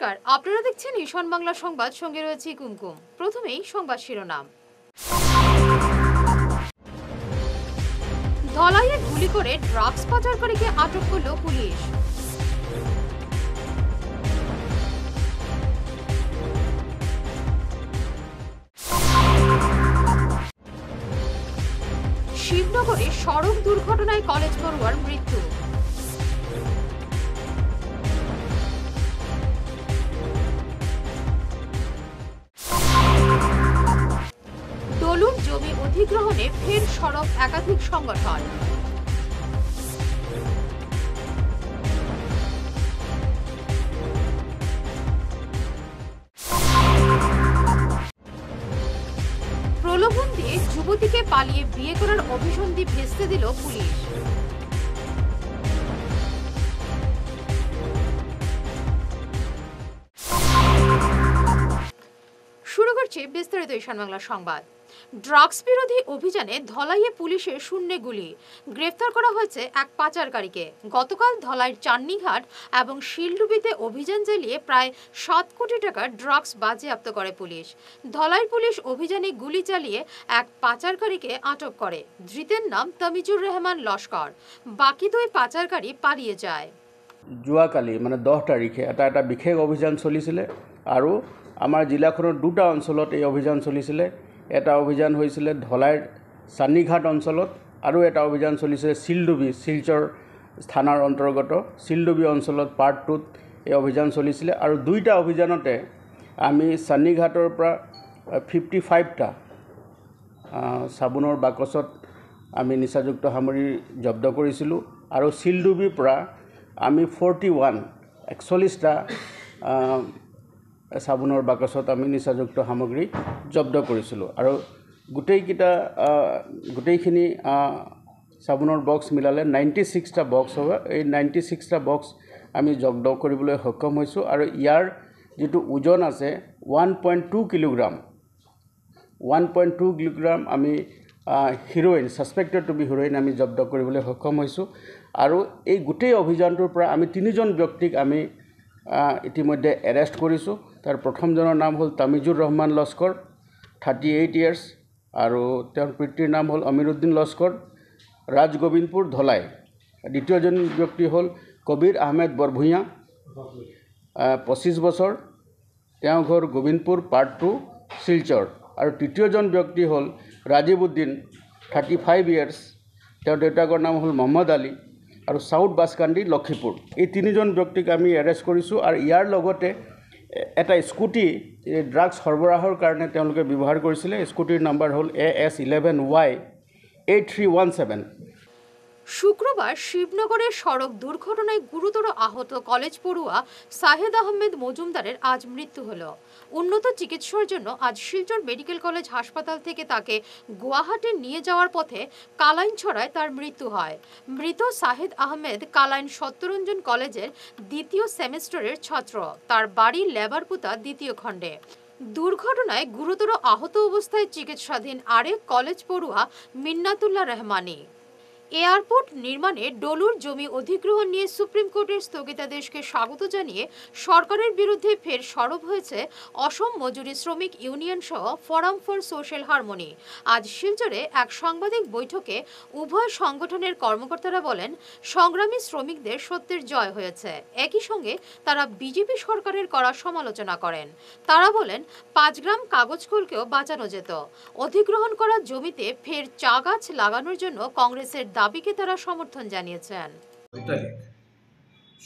নমস্কার, আপনারা দেখছেন ঈশান বাংলা সংবাদ, সঙ্গে রয়েছে কুমকুম। প্রথমেই সংবাদ শিরোনাম। ধলাইয়ে গুলি করে ড্রাগস পাচারকারীকে আটক করল পুলিশ। শিবনগরে সড়ক দুর্ঘটনায় কলেজ পড়ুয়ার মৃত্যু। ডলুর জমি অধিগ্রহণে ফের সরব একাধিক সংগঠন। প্রলোভন দিয়ে যুবতীকে পালিয়ে বিয়ে করার অভিসন্ধি ভেস্তে দিল পুলিশ। শুরু করছে বিস্তারিত ঈশান বাংলা সংবাদ। ড্রাগস বিরোধী অভিযানে ধলাইয়ে পুলিশের শূন্যে গুলি, গ্রেফতার করা হয়েছে এক পাচারকারীকে। গতকাল ধলাইয়ের চান্নিঘাট এবং শিলডুবিতে অভিযান চালিয়ে প্রায় 7 কোটি টাকার ড্রাগস বাজেয়াপ্ত করে পুলিশ। ধলাইয়ের পুলিশ অভিযানে গুলি চালিয়ে এক পাচারকারীকে আটক করে। ধৃতের নাম তামিজুর রহমান লস্কর। বাকি 2 পাচারকারী পালিয়ে যায়। যোৱাকালি 10 তাৰিখে এটা বিশেষ অভিযান চলিছিলে আৰু আমাৰ জিলাখনৰ 2টা অঞ্চলত এই অভিযান চলিছিলে। এটা অভিযান হৈছিলে ধলাইৰ চান্নিঘাট অঞ্চলত আৰু এটা অভিযান চলিছিলে শিলডুবি, শিলচৰ থানাৰ অন্তৰ্গত শিলডুবি অঞ্চলত পাৰ্ট 2ত এই অভিযান চলিছিলে। আৰু 2টা অভিযানতে আমি চান্নিঘাটৰ পৰা 55টা চাবোনৰ বাকচত আমি নিচাযুক্ত সামগ্ৰী জব্দ কৰিছিলোঁ আৰু শিলডুবিৰ পৰা আমি 41টা চাবোনৰ বাকচত আমি নিচাযুক্ত সামগ্ৰী জব্দ কৰিছিলোঁ। আৰু গোটেইখিনি চাবোনৰ বক্স মিলালে 96টা বক্স হ'ব। এই 96টা বক্স আমি জব্দ কৰিবলৈ সক্ষম হৈছোঁ। আৰু ইয়াৰ যিটো ওজন আছে 1.2 কিলোগ্ৰাম, 1.2 কিলোগ্ৰাম আমি heroin, suspected to be heroin আমি জব্দ কৰিবলৈ সক্ষম হৈছোঁ। আৰু এই গোটেই অভিযানটোৰ পৰা আমি 3জন ব্যক্তিক আমি ইতিমধ্যে এৰেষ্ট কৰিছোঁ। তাৰ প্ৰথমজনৰ নাম হ'ল তামিজুৰ ৰহমান লস্কৰ, 38 ইয়াৰ্ছ, আৰু তেওঁৰ পিতৃৰ নাম হ'ল অমিৰুদ্দিন লস্কৰ, ৰাজগোবিন্দপুৰ, ধলাই। দ্বিতীয়জন ব্যক্তি হ'ল কবিৰ আহমেদ বৰভূঞা, 25 বছৰ, তেওঁ ঘৰ গোবিন্দপুৰ, পাৰ্ট 2, শিলচৰ। আৰু তৃতীয়জন ব্যক্তি হ'ল ৰাজীৱ উদ্দিন, 35 ইয়াৰ্ছ, তেওঁৰ দেউতাকৰ নাম হ'ল মহম্মদ আলী, আৰু চাউথ বাছকান্দি, লক্ষীপুৰ। এই 3জন ব্যক্তিক আমি এৰেষ্ট কৰিছোঁ। আৰু ইয়াৰ লগতে এটা স্কুটি ড্ৰাগছ সৰবৰাহৰ কাৰণে তেওঁলোকে ব্যৱহাৰ কৰিছিলে। স্কুটিৰ নাম্বাৰ হ'ল AS11Y8317। শুক্রবার শিবনগরের সড়ক দুর্ঘটনায় গুরুতর আহত কলেজ পড়ুয়া সাহেদ আহমেদ মজুমদারের আজ মৃত্যু হলো। উন্নত চিকিৎসার জন্য আজ শিলচর মেডিকেল কলেজ হাসপাতাল থেকে তাকে গুয়াহাটি নিয়ে যাওয়ার পথে কালাইনছড়ায় তার মৃত্যু হয়। মৃত সাহেদ আহমেদ কালাইন সত্যরঞ্জন কলেজের 2য় সেমিস্টারের ছাত্র। তার বাড়ি লেবারপুতা 2য় খণ্ডে। দুর্ঘটনায় গুরুতর আহত অবস্থায় চিকিৎসাধীন আরেক কলেজ পড়ুয়া মিন্নাতুল্লাহ রহমানি। এয়ারপোর্ট নির্মাণে ডলুর জমি অধিগ্রহণ নিয়ে সুপ্রিম কোর্টের স্থগিতাদেশকে স্বাগত জানিয়ে সরকারের বিরুদ্ধে ফের সরব হয়েছে অসম মজুরি শ্রমিক ইউনিয়ন সহ ফোরাম ফর সোশ্যাল হারমোনি। আজ শিলচরে এক সাংবাদিক বৈঠকে উভয় সংগঠনের কর্মকর্তারা বলেন, সংগ্রামী শ্রমিকদের সত্যের জয় হয়েছে। একই সঙ্গে তারা বিজেপি সরকারের করা সমালোচনা করেন। তারা বলেন, 5 গ্রাম কাগজ কলকেও বাঁচানো যেত। অধিগ্রহণ করা জমিতে ফের চা গাছ লাগানোর জন্য কংগ্রেসের দাবিকে তারা সমর্থন জানিয়েছেন।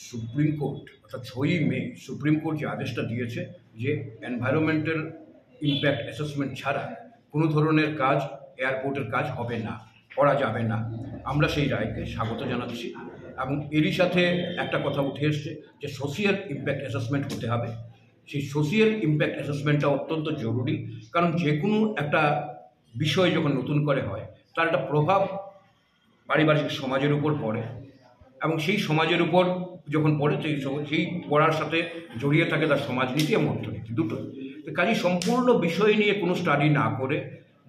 সুপ্রিম কোর্ট অর্থাৎ 6ই মে সুপ্রিম কোর্ট যে আদেশটা দিয়েছে যে এনভায়রনমেন্টাল ইম্প্যাক্ট অ্যাসেসমেন্ট ছাড়া কোনো ধরনের কাজ, এয়ারপোর্টের কাজ হবে না, করা যাবে না। আমরা সেই রায়কে স্বাগত জানাচ্ছি। এবং এরই সাথে একটা কথা উঠে এসছে যে সোশিয়াল ইম্প্যাক্ট অ্যাসেসমেন্ট হতে হবে। সেই সোশিয়াল ইম্প্যাক্ট অ্যাসেসমেন্টটা অত্যন্ত জরুরি, কারণ যে কোনো একটা বিষয় যখন নতুন করে হয় তার একটা প্রভাব পারিবারিক সমাজের উপর পড়ে, এবং সেই সমাজের উপর যখন পড়ে সেই পড়ার সাথে জড়িয়ে থাকে তার সমাজনীতি এবং অর্থনীতি দুটোই। তো কাজেই সম্পূর্ণ বিষয় নিয়ে কোনো স্টাডি না করে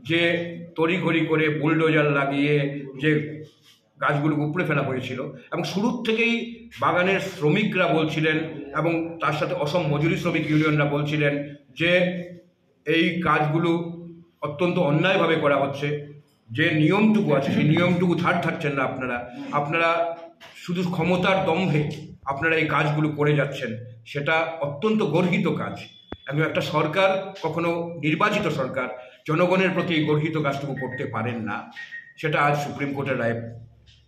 যে তড়িঘড়ি করে বুলডোজার লাগিয়ে যে গাছগুলোকে উপড়ে ফেলা হয়েছিল এবং শুরুর থেকেই বাগানের শ্রমিকরা বলছিলেন এবং তার সাথে অসম মজুরি শ্রমিক ইউনিয়নরা বলছিলেন যে এই কাজগুলো অত্যন্ত অন্যায়ভাবে করা হচ্ছে, যে নিয়মটুকু আছে সেই নিয়মটুকু ধার ধারছেন না আপনারা শুধু ক্ষমতার দম্ভে আপনারা এই কাজগুলো করে যাচ্ছেন, সেটা অত্যন্ত গর্হিত কাজ। এবং একটা সরকার, কখনো নির্বাচিত সরকার, জনগণের প্রতি এই গর্হিত কাজটুকু করতে পারেন না, সেটা আজ সুপ্রিম কোর্টের রায়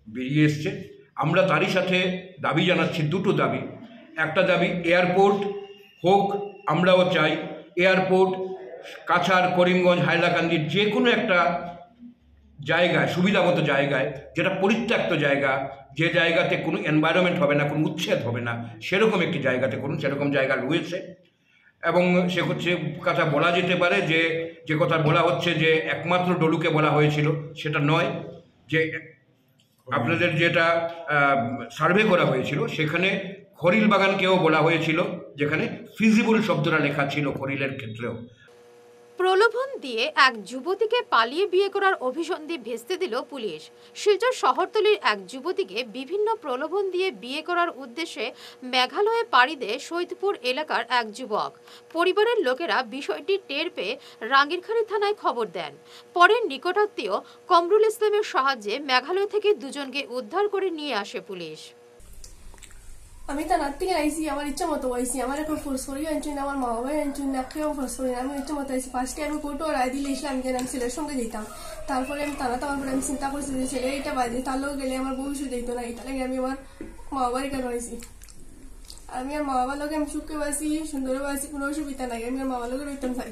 বেরিয়ে এসছে। আমরা তারই সাথে দাবি জানাচ্ছি, দুটো দাবি। একটা দাবি, এয়ারপোর্ট হোক, আমরাও চাই এয়ারপোর্ট কাছাড়, করিমগঞ্জ, হাইলাকান্দির যে কোনো একটা জায়গায়, সুবিধামতো জায়গায়, যেটা পরিত্যক্ত জায়গা, যে জায়গাতে কোনো এনভায়রনমেন্ট হবে না, কোনো উচ্ছেদ হবে না, সেরকম একটি জায়গাতে করুন। সেরকম জায়গা রয়েছে এবং সে কথা বলা যেতে পারে যে কথা বলা হচ্ছে যে একমাত্র ডলুকে বলা হয়েছিল, সেটা নয়। যে আপনাদের যেটা সার্ভে করা হয়েছিল সেখানে খরিল বাগানকেও বলা হয়েছিল, যেখানে ফিজিবল শব্দটা লেখা ছিল খরিলের ক্ষেত্রেও। প্রলোভন দিয়ে এক যুবতীকে পালিয়ে বিয়ে করার অভিসন্ধি ভেস্তে দিল পুলিশ। শিলচর শহরতলির এক যুবতীকে বিভিন্ন প্রলোভন দিয়ে বিয়ে করার উদ্দেশ্যে মেঘালয়ে পাড়ি দেয় সৈয়দপুর এলাকার এক যুবক। পরিবারের লোকেরা বিষয়টি টের পেয়ে রাঙ্গিরখাড়ি থানায় খবর দেন। পরে নিকটাত্মীয় কমরুল ইসলামের সাহায্যে মেঘালয় থেকে দুজনকে উদ্ধার করে নিয়ে আসে পুলিশ। আমি তার থেকে আইসি, আমার ইচ্ছা মতো আইসি, আমার এখন ফোর্স করি আনছি না, আমার মা বাবাই আনছি না, কেউ ফোর্স করি না, আমি ইচ্ছা মতো আইসি। ফার্স্টে আমি কোর্টও রায় দিলে ইসলাম যে আমি ছেলের সঙ্গে যেতাম, তারপরে আমি তারপরে আমি চিন্তা করছি যে ছেলে এটা বাজে, তার লোক গেলে আমার ভবিষ্যৎ যেত না, এটা লাগে আমি আমার মা বাবার কেন আইসি। আমি আর মা বাবার লোক আমি সুখে বাসি, সুন্দরে বাসি, কোনো অসুবিধা নাই, আমি আর মা বাবার লোকের রইতাম চাই।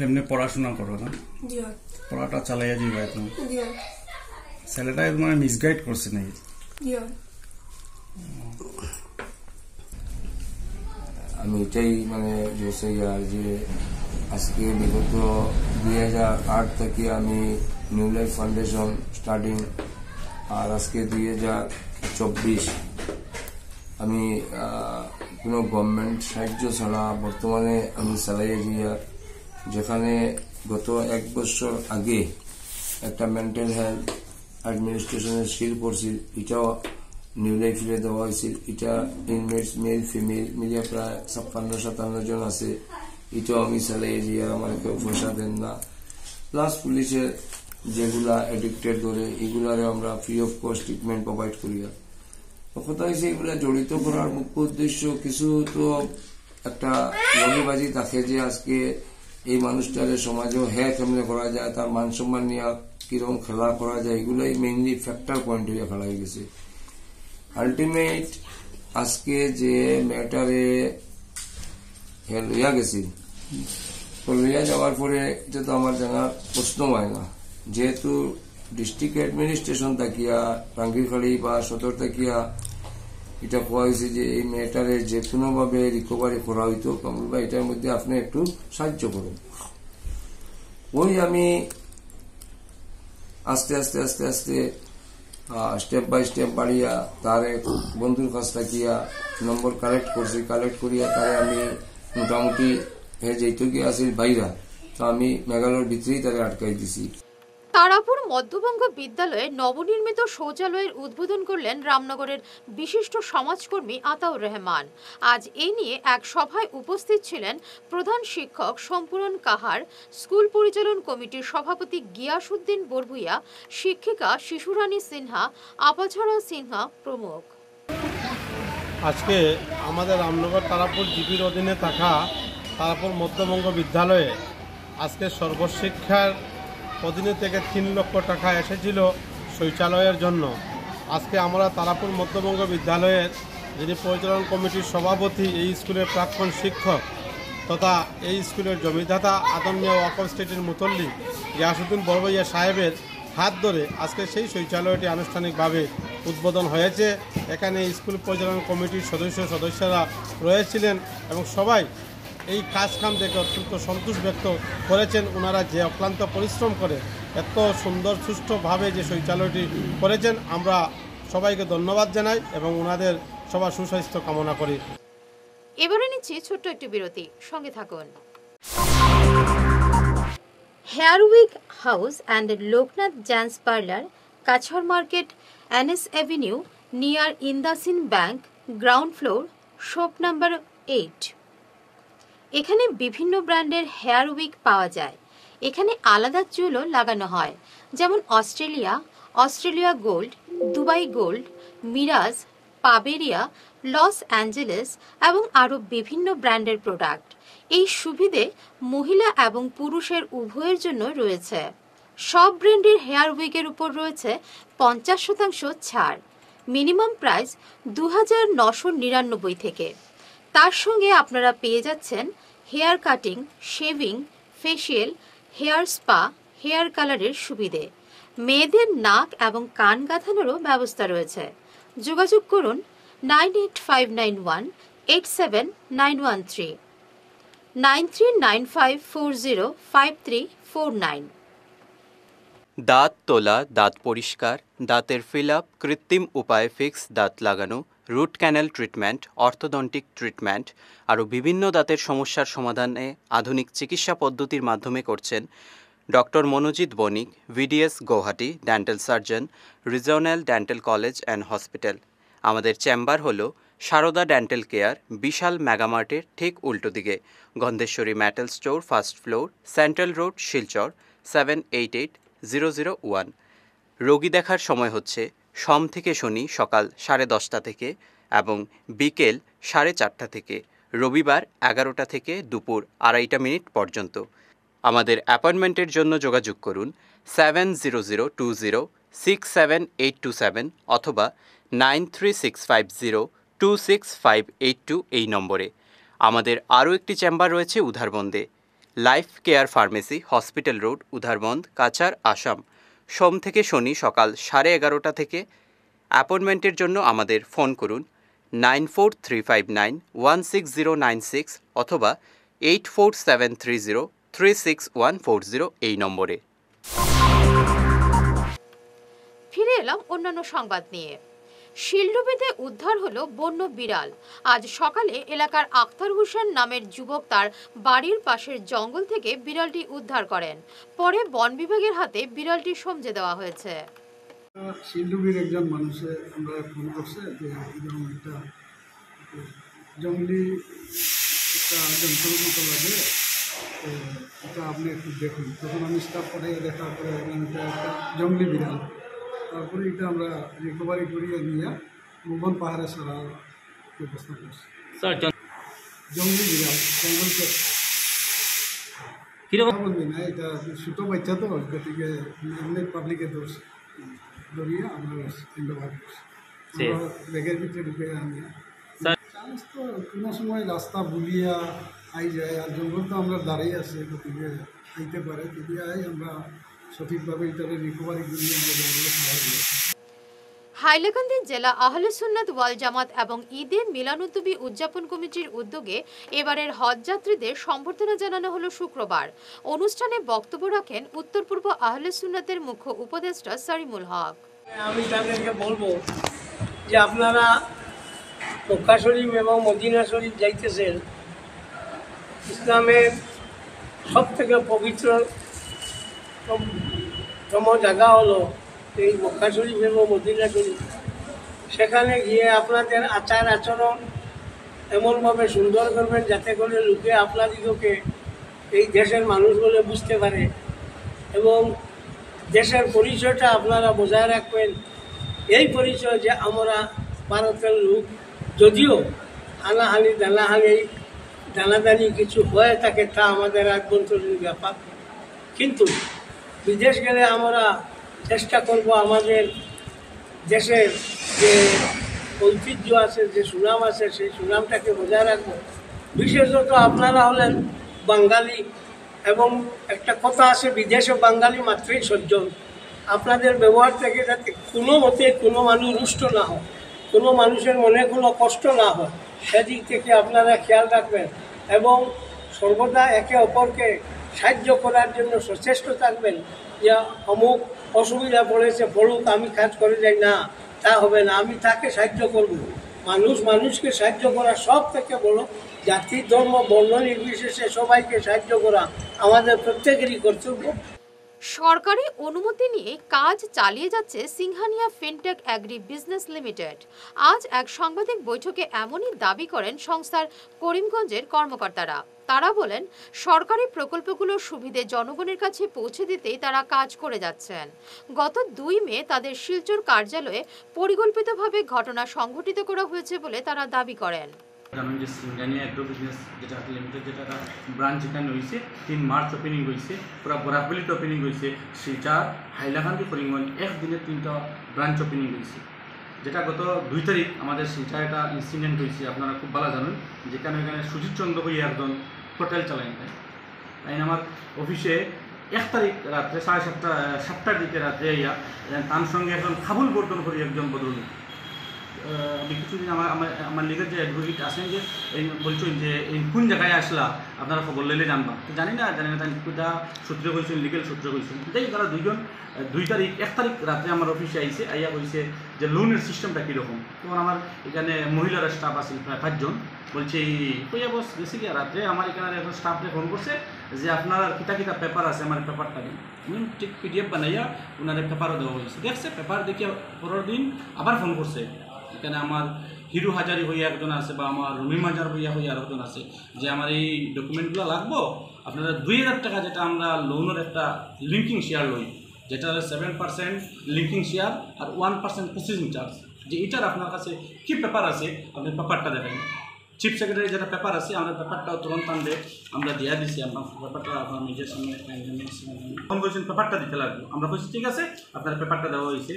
এমনি পড়াশোনা করো না? জি হয়, পড়াটা চালাইয়া যাবে এখন। জি হয়, ছেলেটা মানে মিসগাইড করছে নাকি? জি হয়। আমি এটাই মানে যে আজকে বিগত 2008 থেকে আমি নিউ লাইফ ফাউন্ডেশন স্টার্টিং, আর আজকে 2024 আমি কোনো গভর্নমেন্ট সাহায্য ছাড়া বর্তমানে আমি চালাইয়া দিয়া, যেখানে গত 1 বছর আগে একটা মেন্টাল হেলথ অ্যাডমিনিস্ট্রেশনের সিল পড়ছিল, এটাও নিউ লাইফে দেওয়া হয়েছিল। এটা ইনমেটস মেল ফিমেল মিলিয়ে প্রায় 56-57 জন আছে, এটাও আমি চালাই যে আমার কেউ পয়সা দেন না। প্লাস পুলিশের যেগুলা এডিক্টেড করে এগুলারে আমরা free of cost treatment provide করি। কথা হয়েছে এগুলা জড়িত করার মুখ্য উদ্দেশ্য কিছু তো একটা লবিবাজি থাকে যে আজকে এই মানুষটারে সমাজেও কেমনে করা যায়, তার মান সম্মান নিয়ে কিরকম খেলা করা যায়, এগুলাই মেইনলি ফ্যাক্টর পয়েন্ট হয়ে খেলা হয়ে গেছে। আলটিমেট আজকে যে ম্যাটারে লইয়া গেছি, তো লইয়া যাওয়ার পরে এটা তো আমার জানার প্রশ্ন হয় না, যেহেতু ডিস্ট্রিক্ট অ্যাডমিনিস্ট্রেশন থাকিয়া রাঙ্গিরখাড়ি বা সদর থাকিয়া এটা কোয়া হয়েছে যে এই ম্যাটারে যে কোনোভাবে রিকভারি করা হইতো, কমল ভাই এটার মধ্যে আপনি একটু সাহায্য করুন। ওই আমি আস্তে আস্তে আস্তে আস্তে স্টেপ বাই স্টেপ বাড়িয়া তার এক বন্ধুর কাছ থাকিয়া নম্বর কালেক্ট করছি, কালেক্ট করিয়া তারে আমি মোটামুটি যেহেতু গিয়ে আসিল বাইরা, তো আমি মেঘালয়ের ভিতরেই তারে আটকাই দিছি। তারাপুর মধ্যবঙ্গ বিদ্যালয়ে নবনির্মিত শৌচালয়ের উদ্বোধন করলেন রামনগরের বিশিষ্ট সমাজকর্মী আতাউর রহমান। আজ এই নিয়ে এক সভায় উপস্থিত ছিলেন প্রধান শিক্ষক সম্পূরণ কাহার, স্কুল পরিচালন কমিটির সভাপতি গিয়াসউদ্দিন বরভুইয়া, শিক্ষিকা শিশুরানী সিনহা, আপাছড়া সিনহা প্রমুখ। আজকে আমাদের রামনগর তারাপুর জিপির অধীনে থাকা তারাপুর মধ্যবঙ্গ বিদ্যালয়ে আজকে সর্বশিক্ষার অধীনে থেকে 3 লক্ষ টাকা এসেছিল শৌচালয়ের জন্য। আজকে আমরা তারাপুর মধ্যবঙ্গ বিদ্যালয়ের যিনি পরিচালন কমিটির সভাপতি, এই স্কুলের প্রাক্তন শিক্ষক তথা এই স্কুলের জমিদাতা আদমীয় ওয়াকফ স্টেটের মুতল্লি গিয়াসউদ্দিন বরভুইয়া সাহেবের হাত ধরে আজকে সেই শৌচালয়টি আনুষ্ঠানিকভাবে উদ্বোধন হয়েছে। এখানে স্কুল পরিচালন কমিটির সদস্যরা রয়েছিলেন এবং সবাই এই কাজকাম দেখে অত্যন্ত সন্তোষ ব্যক্ত করেছেন। ওনারা যে অক্লান্ত পরিশ্রম করে এত সুন্দর সুষ্ঠুভাবে যে শৌচালয়টি করেছেন, আমরা সবাইকে ধন্যবাদ জানাই এবং ওনাদের সবার সুস্বাস্থ্য কামনা করি। এবারে নিচ্ছি ছোট্ট একটি বিরতি, সঙ্গে থাকুন। Hair week house and Loknath dance parlour Kachhar Market, NS Avenue, near Indasin Bank, ground floor, shop number 8. এখানে বিভিন্ন ব্র্যান্ডের হেয়ার উইক পাওয়া যায়। এখানে আলাদা চুলও লাগানো হয়, যেমন অস্ট্রেলিয়া গোল্ড, দুবাই গোল্ড, মিরাজ, পাবেরিয়া, লস অ্যাঞ্জেলেস এবং আরও বিভিন্ন ব্র্যান্ডের প্রোডাক্ট। এই সুবিধে মহিলা এবং পুরুষের উভয়ের জন্য রয়েছে। সব ব্র্যান্ডের হেয়ার উইকের উপর রয়েছে 50% ছাড়। মিনিমাম প্রাইস 2999 থেকে। তার সঙ্গে আপনারা পেয়ে যাচ্ছেন hair cutting, shaving, facial, hair spa, hair কালারের সুবিধে। মেয়েদের নাক এবং কান গাঁথানোরও ব্যবস্থা রয়েছে। যোগাযোগ করুন 9859187913, 9395405349। দাঁত তোলা, দাঁত পরিষ্কার, দাঁতের ফিল আপ, কৃত্রিম উপায়ে ফিক্স দাঁত লাগানো, root canal treatment, orthodontic treatment, আরও বিভিন্ন দাঁতের সমস্যার সমাধানে আধুনিক চিকিৎসা পদ্ধতির মাধ্যমে করছেন doctor Monojit Banik, VDS Gauhati, dental surgeon, regional dental college and hospital. আমাদের চেম্বার হলো সারদা ডেন্টাল কেয়ার, বিশাল মেগামার্টের ঠিক উল্টো দিকে, Gandheswari metal store, first floor, central road, Silchar 788001। রোগী দেখার সময় হচ্ছে সোম থেকে শনি সকাল 10:30 থেকে এবং বিকেল 4:30 থেকে, রবিবার 11টা থেকে দুপুর 2:30 পর্যন্ত। আমাদের অ্যাপয়েন্টমেন্টের জন্য যোগাযোগ করুন 7002067827 অথবা 9365026582 এই নম্বরে। আমাদের আরও একটি চেম্বার রয়েছে উধারবন্দে, life care pharmacy, hospital road, Udharbond, Cachar, Assam, সোম থেকে শনি সকাল 11:30 থেকে। অ্যাপয়েন্টমেন্টের জন্য আমাদের ফোন করুন 9435916096 অথবা 8473036140 এই নম্বরে। ফিরে এলাম অন্যান্য সংবাদ নিয়ে। শিলডুবিতে উদ্ধার হলো বন্য বিড়াল। আজ সকালে এলাকার আখতার হোসেন নামের যুবক তার বাড়ির পাশের জঙ্গল থেকে বিড়ালটি উদ্ধার করেন। পরে বন বিভাগের হাতে বিড়ালটি সমঝে দেওয়া হয়েছে। শিলডুবির একজন মানুষে আমরা ফোন করছে যে এরকম একটা জঙ্গলি একটা যন্ত্রের মতো লাগে, এটা আপনি একটু দেখুন। তখন আমি স্টাফ করে দেখার পরে এটা একটা জঙ্গলি বিড়াল। তারপরে এটা আমরা রিকভারি করিয়ে নিয়ে মোহন পাহাড়ে সারার ব্যবস্থা করছি। জঙ্গলি বিড়াল জঙ্গলকে বলবি না, এটা ছোটো বাচ্চা তো, গতিকে এমনি পাবলিকে ধরিয়ে আমরা ব্যবহার করছি। ব্যাগের ভিতরে ঢুকে আনি। চান্স তো কোনো সময় রাস্তা বুলিয়া আই যায়, আর জঙ্গল তো আমরা দাঁড়িয়ে আছে, গতিকে আইতে পারে। যদি আই আমরা সঠিকভাবে এটাকে রিকভারি করিয়ে আমরা জঙ্গলে সাহায্য করছি। হাইলাকান্দি জেলা আহলে সুন্নাত ওয়াল জামাত এবং ঈদে মিলাদুন্নবী উদযাপন কমিটির উদ্যোগে এবারের হজ যাত্রীদের সম্বর্ধনা জানানো হলো শুক্রবার। অনুষ্ঠানে বক্তব্য রাখেন উত্তর পূর্ব আহলে সুন্নাতের মুখ্য উপদেষ্টা সারিমুল হক। আমি তাদেরকে বলবো যে আপনারা মক্কা শরীফ এবং মদিনা শরীফ যাইতেছেন, ইসলামের সব থেকে পবিত্রতম জায়গা হলো এই মক্কা শরীফ এবং মদিনা শরীফ। সেখানে গিয়ে আপনাদের আচার আচরণ এমনভাবে সুন্দর করবেন যাতে করে লোকে আপনাদিগকে এই দেশের মানুষ বলে বুঝতে পারে, এবং দেশের পরিচয়টা আপনারা বজায় রাখবেন। এই পরিচয় যে আমরা ভারতের লোক, যদিও হানাহানি দানাদানি কিছু হয়ে থাকে তা আমাদের আভ্যন্তরীণ ব্যাপার, কিন্তু বিদেশ গেলে আমরা চেষ্টা করব আমাদের দেশের যে ঐতিহ্য আছে, যে সুনাম আছে, সেই সুনামটাকে বজায় রাখবো। বিশেষত আপনারা হলেন বাঙালি, এবং একটা কথা আছে বিদেশে বাঙালি মাত্রই সজ্জন। আপনাদের ব্যবহার থেকে যাতে কোনো মতে কোনো মানুষ রুষ্ট না হয়, কোনো মানুষের মনে কোনো কষ্ট না হয়, সেদিক থেকে আপনারা খেয়াল রাখবেন এবং সর্বদা একে অপরকে সাহায্য করার জন্য সচেষ্ট থাকবেন। যে অমুক অসুবিধা পড়েছে, পড়ুক, আমি কাজ করে যাই না, তা হবে না, আমি তাকে সাহায্য করব। মানুষকে সাহায্য করা সব থেকে বড়। জাতি ধর্ম বর্ণ নির্বিশেষে সবাইকে সাহায্য করা আমাদের প্রত্যেকেরই কর্তব্য। সরকারি অনুমতি নিয়ে কাজ চালিয়ে যাচ্ছে Singhania fintech agree business limited. আজ এক সাংবাদিক বৈঠকে এমনই দাবি করেন সংস্থার করিমগঞ্জের কর্মকর্তারা। তারা বলেন, সরকারি প্রকল্পগুলোর সুবিধে জনগণের কাছে পৌঁছে দিতেই তারা কাজ করে যাচ্ছেন। গত 2 মে তাদের শিলচর কার্যালয়ে পরিকল্পিতভাবে ঘটনা সংঘটিত করা হয়েছে বলে তারা দাবি করেন। জানেন যে সিংহানিয়া এগ্রো বিজনেস যেটা লিমিটেড যেটা ব্রাঞ্চ এখানে হয়েছে 3 মার্চ ওপেনিং হয়েছে, পুরা বরাকবিলিতে ওপেনিং হয়েছে, শিলচর, হাইলাকান্দি, করিমগঞ্জ একদিনে 3টা ব্রাঞ্চ ওপেনিং হয়েছে। যেটা গত 2 তারিখ আমাদের শিলচর একটা ইনসিডেন্ট হয়েছে, আপনারা খুব ভালো জানেন, যেখানে এখানে সুজিত চন্দ্র হয়ে একজন হোটেল চালাইন। তাই আমার অফিসে 1 তারিখ রাত্রে 7:30টার দিকে রাত্রে আইয়া তার সঙ্গে একজন খাবুল বর্ধন করি একজন বদল আমি কিছুদিন আমার লিগের যে অ্যাডভোকেট আছেন যে বলছেন যে এই কোন জায়গায় আসলা আপনারা খবর লইলে জানবা, জানি না তাই কোথা সূত্রে কইছেন, লিগেল সূত্রে কইছেন। তাই তারা 2 তারিখ 1 তারিখ রাত্রে আমার অফিসে আইসে, আইয়া কইছে যে লোনের সিস্টেমটা কীরকম। তখন আমার এখানে মহিলারা স্টাফ আছে প্রায় 5 জন, বলছে কইয়া বস গেছি গিয়া রাত্রে আমার এখানে একজন স্টাফকে ফোন করছে যে আপনার কিতা পেপার আছে আমার পেপারটা দিন। আমি ঠিক PDF বানাইয়া ওনার পেপারও দেওয়া হয়েছে, দেখছে পেপার দেখিয়া পরের দিন আবার ফোন করছে। এখানে আমার হিরু হাজারি হইয়া একজন আছে বা আমার রুমি মাজার হইয়া আরেকজন আছে যে আমার এই ডকুমেন্টগুলো লাগবো, আপনারা 2000 টাকা যেটা আমরা লোনের একটা লিঙ্কিং শেয়ার লই, যেটা 7% লিঙ্কিং শেয়ার আর 1% প্রসেসিং চার্জ, যে এটার আপনার কাছে কী পেপার আছে আপনি পেপারটা দেখেন। চিফ সেক্রেটারি যেটা পেপার আছে আমরা পেপারটাও তুরন্ত আনবে আমরা দিয়া দিছি, আপনার পেপারটা আপনার নিজের সঙ্গে ফোন করেছেন পেপারটা দিতে লাগবে। আমরা বলছি ঠিক আছে আপনার পেপারটা দেওয়া হয়েছে।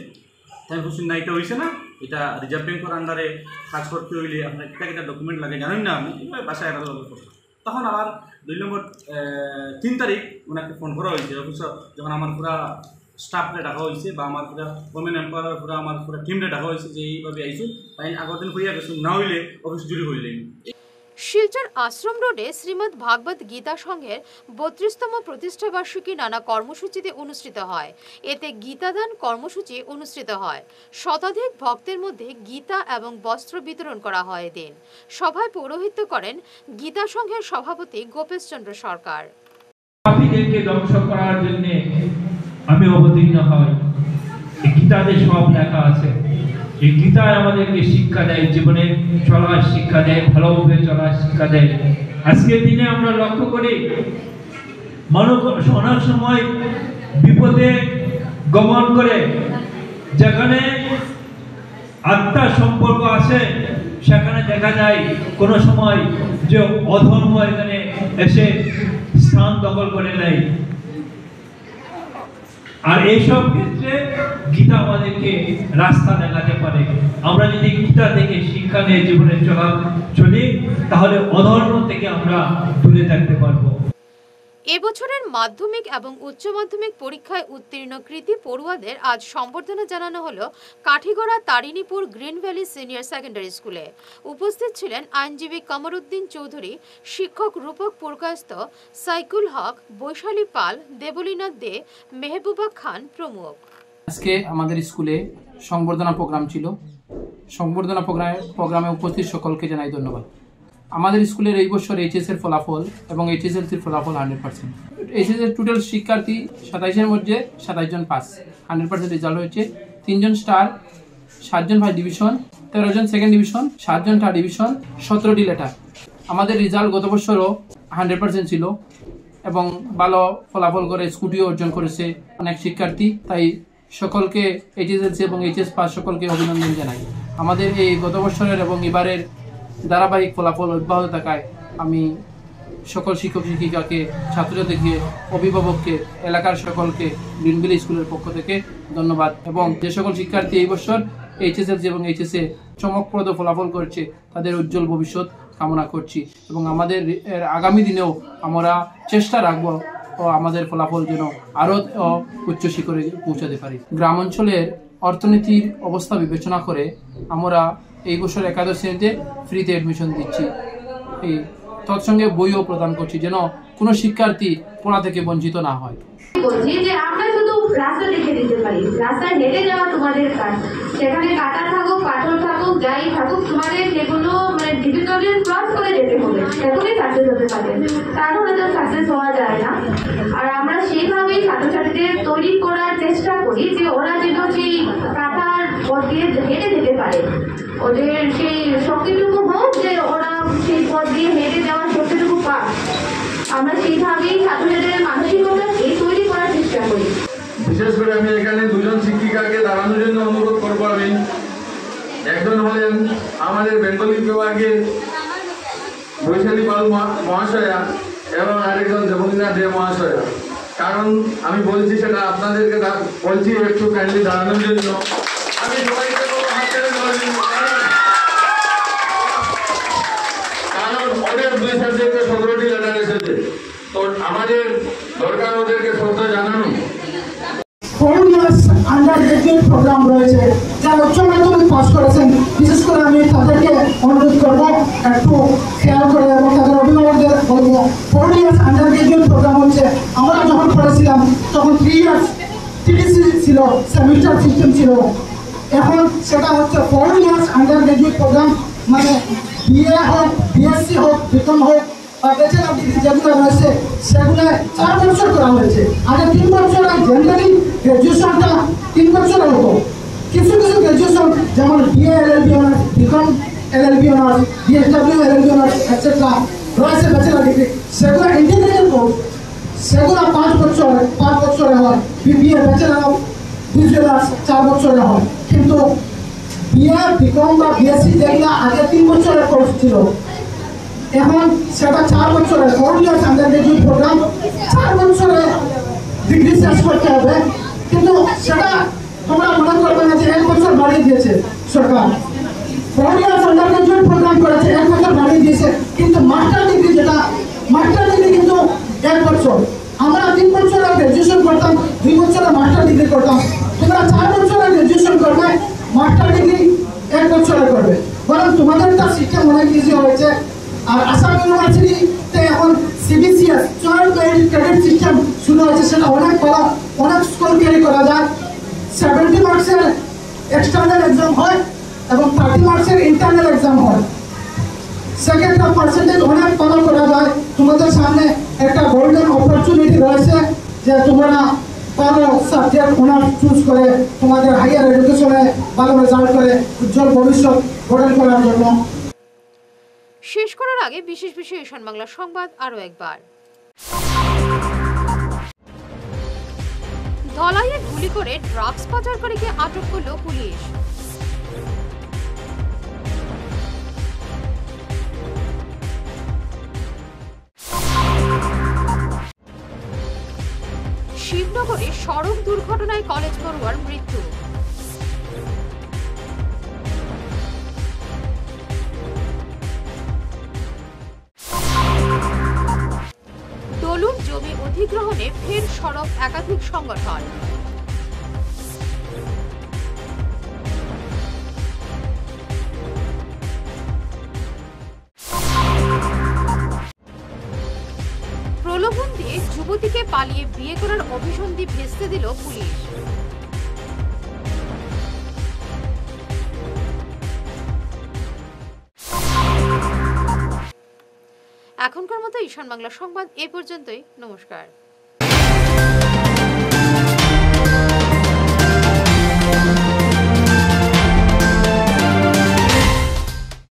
তাই বলছি না এটা হয়েছে না, এটা রিজার্ভ ব্যাংকের আন্ডারে কাজ করতে হইলে আপনার একটা ডকুমেন্ট লাগে জানেন না, আমি বাসায় একটা করতাম। তখন আবার 2 নম্বর 3 তারিখ ওনাকে ফোন করা হয়েছে অফিসে, যখন আমার পুরা স্টাফকে ডাকা হয়েছে বা আমার পুরা ওমেন এম্পায়ার পুরা আমার পুরা টিমরে ডাকা হয়েছে যে এইভাবে আইসুন, তাই আগের দিন হইয়া গেছুন, না হইলে অফিস জুড়ি হইলেন। শিলচর আশ্রম রোডে শ্রীমদ্ ভাগবত গীতা সংঘের 32তম প্রতিষ্ঠাবার্ষিকী নানা কর্মসূচিতে অনুষ্ঠিত হয়। এতে গীতাদান কর্মসূচি অনুষ্ঠিত হয়। শতাধিক ভক্তের মধ্যে গীতা এবং বস্ত্র বিতরণ করা হয়। এদিন সভায় পৌরোহিত্য করেন গীতা সংঘের সভাপতি গোপেশ চন্দ্র সরকার। পাপীদেরকে ধ্বংস করার জন্য আমি অবতীর্ণ হই, গীতাতে সব লেখা আছে। এই গীতায় আমাদেরকে শিক্ষা দেয়, জীবনে চলার শিক্ষা দেয়, ভালোভাবে চলার শিক্ষা দেয়। আজকের দিনে আমরা লক্ষ্য করি মানব অনেক সময় বিপদে গমন করে, যেখানে আত্মার সম্পর্ক আছে সেখানে দেখা যায় কোনো সময় যে অধর্ম এখানে এসে স্থান দখল করে নেয়। আর এইসব ক্ষেত্রে গীতা আমাদেরকে রাস্তা দেখাতে পারে। আমরা যদি গীতা থেকে শিক্ষা নিয়ে জীবনে চলি তাহলে অধর্ম থেকে আমরা দূরে থাকতে পারবো। এবছরের মাধ্যমিক এবং উচ্চ মাধ্যমিক পরীক্ষায় উত্তীর্ণ কৃতী পড়ুয়াদের আজ সম্বর্ধনা জানানো হলো Kathigora Tarinipur green valley senior secondary স্কুলে। উপস্থিত ছিলেন আইনজীবী কমরুদ্দিন চৌধুরী, শিক্ষক রূপক পুরকায়স্থ, সাইকুল হক, বৈশালী পাল, দেবলীনা দে, মেহবুবা খান প্রমুখ। আজকে আমাদের স্কুলে সংবর্ধনা প্রোগ্রাম ছিল। সংবর্ধনা প্রোগ্রামে উপস্থিত সকলকে জানাই ধন্যবাদ। আমাদের স্কুলের এই বছর এইচএসের ফলাফল এবং এইচএসএলসির ফলাফল 100%। এইচএসের টোটাল শিক্ষার্থী 27-এর মধ্যে 27 জন পাস, 100% রেজাল্ট হয়েছে। 3 জন স্টার, 7 জন ফার্স্ট ডিভিশন, 13 জন সেকেন্ড ডিভিশন, 7 জন থার্ড ডিভিশন, 17টি লেটার। আমাদের রেজাল্ট গত বছরও 100% ছিল এবং ভালো ফলাফল করে স্কুটিও অর্জন করেছে অনেক শিক্ষার্থী। তাই সকলকে এইচএসএলসি এবং এইচএস পাস সকলকে অভিনন্দন জানাই। আমাদের এই গত বছরের এবং এবারের ধারাবাহিক ফলাফল অব্যাহত থাকায় আমি সকল শিক্ষক শিক্ষিকাকে, ছাত্রছাত্রীকে, অভিভাবককে, এলাকার সকলকে গ্রিন ভ্যালি স্কুলের পক্ষ থেকে ধন্যবাদ। এবং যে সকল শিক্ষার্থী এই বছর এইচএসএলসি এবং এইচএসএ চমকপ্রদ ফলাফল করছে তাদের উজ্জ্বল ভবিষ্যৎ কামনা করছি এবং আমাদের আগামী দিনেও আমরা চেষ্টা রাখব ও আমাদের ফলাফল যেন আরও উচ্চ শিখরে পৌঁছাতে পারি। গ্রাম অঞ্চলের অর্থনীতির অবস্থা বিবেচনা করে আমরা এই বছর একাদশ শ্রেণীতে ফ্রিতে অ্যাডমিশন দিচ্ছি। এই তৎসঙ্গে বইও প্রদান করছি যেন কোনো শিক্ষার্থী পড়া থেকে বঞ্চিত না হয়। বলছি যে আমরা শুধু রাস্তা দেখে দিতে পারি। রাস্তায় হেঁটে যাওয়া তোমাদের কাজ, সেখানে কাটা থাকুক পাথর থাকুক যাই থাকুক, তোমাদের যেগুলো মানে ডিফিকাল্টি ক্রস করে যেতে হবে, এখনই সাকসেস হতে পারবে, তারপরে তো সাকসেস হওয়া যায় না। আর আমরা সেইভাবেই ছাত্রছাত্রীদের তৈরি করার চেষ্টা করি যে ওরা যেন সেই কাটার পথ দিয়ে হেঁটে যেতে পারে, ওদের সেই শক্তিটুকু হোক যে ওরা সেই পথ দিয়ে হেঁটে যাওয়ার শক্তিটুকু পাক। আমরা সেইভাবেই ছাত্রছাত্রীদের মানসিকতাকে তৈরি করার চেষ্টা করি। বিশেষ করে আমি এখানে দুজন শিক্ষিকাকে দাঁড়ানোর জন্য অনুরোধ করবো। আমি একজন হলেন আমাদের বেঙ্গলি বিভাগের বৈশালী পাল মহাশয়া এবং আরেকজন দেবলীনা দে মহাশয়া। কারণ আমি বলছি সেটা আপনাদেরকে বলছি একটু কাইন্ডলি দাঁড়ানোর জন্য। আমি সবাইকে হাত ছেড়ে দেওয়ার জন্য, কারণ ওদের 2 সাবজেক্টে 17টি লেটার এসেছে, তো আমাদের দরকার ওদেরকে শ্রদ্ধা জানানো। আন্ডার গ্রাজুয়েট প্রোগ্রাম রয়েছে, যারা উচ্চ মাধ্যমিক পাস করেছেন, বিশেষ করে আমি তাদেরকে অনুরোধ করবো একটু খেয়াল করে এবং তাদের অভিভাবকদের বলবো 4 ইয়ার্স আন্ডার গ্রাজুয়েট প্রোগ্রাম হচ্ছে। আমরা যখন পড়েছিলাম তখন 3 ইয়ার্স টিডিসি ছিল, সেমিস্টার সিস্টেম ছিল, এখন সেটা হচ্ছে 4 ইয়ার্স আন্ডার গ্রাজুয়েট প্রোগ্রাম, মানে বিএ হোক, বিএসসি হোক, বিকম হোক বা ব্যাচেলর ডিগ্রি যেগুলো রয়েছে সেগুলো 4 বছর করা হয়েছে। আগে 3 বছর জেনারেলি গ্র্যাজুয়েশনটা 3 বছর হতো। কিছু কিছু গ্র্যাজুয়েশন যেমন BA LLB honours, BCom LLB honours, BSW LLB honours etcetera রয়েছে ব্যাচেলর ডিগ্রি, সেগুলো ইন্টিগ্রেটেড কোর্স, সেগুলো 5 বছরে হয়। BBA bachelor of visual arts 4 বছরে হয়। কিন্তু বিএ বিকম বা বিএসসি যেগুলো আগে 3 বছরের কোর্স ছিল, এখন সেটা 4 বছরের 4 ইয়ার্স আন্ডার গ্রাজুয়েট প্রোগ্রাম, 4 বছরে ডিগ্রি শেষ করতে হবে। কিন্তু সেটা তোমরা মনে করবে না যে 1 বছর বাড়িয়ে দিয়েছে সরকার। 4 ইয়ার্স আন্ডার গ্রাজুয়েট প্রোগ্রাম করেছে, 1 বছর বাড়িয়ে দিয়েছে, কিন্তু মাস্টার ডিগ্রি যেটা, মাস্টার ডিগ্রি কিন্তু 1 বছর। আমরা 3 বছরে গ্র্যাজুয়েশন করতাম, 2 বছরে মাস্টার ডিগ্রি করতাম। তোমরা 4 বছরে গ্র্যাজুয়েশন করবে, মাস্টার ডিগ্রি 1 বছরে করবে। বরং তোমাদেরটা সিস্টেম অনেক ইজি হয়েছে। আর আসাম ইউনিভার্সিটিতে এখন সিবিসিএস জয়েন্ট ক্রেডিট সিস্টেম শুরু হয়েছে, সেটা অনেক ভালো, অনেক স্কোর ক্যারি করা যায়। 70 মার্কসের এক্সটার্নাল এক্সাম হয় এবং 30 মার্কসের ইন্টারনাল এক্সাম হয়। সেক্ষেত্রে পার্সেন্টেজ অনেক ভালো করা যায়। তোমাদের সামনে একটা গোল্ডেন অপরচুনিটি রয়েছে যে তোমরা ভালো সাবজেক্ট অনার্স চুজ করে তোমাদের হাইয়ার এডুকেশনে ভালো রেজাল্ট করে উজ্জ্বল ভবিষ্যৎ গঠন করার জন্য। শেষ করার আগে বিশেষ ঈশান বাংলা সংবাদ আরো একবার। ধলাইয়ে গুলি করে ড্রাগস পাচারকারীকে আটক করল পুলিশ। শিবনগরে সড়ক দুর্ঘটনায় কলেজ পড়ুয়ার মৃত্যু। দলুর জমি অধিগ্রহণে ফের সরব একাধিক সংগঠন। প্রলোভন দিয়ে যুবতীকে পালিয়ে বিয়ে করার অভিসন্ধি ভেস্তে দিল পুলিশ। এখনকার মতো ঈশান বাংলা সংবাদ এ পর্যন্তই। নমস্কার।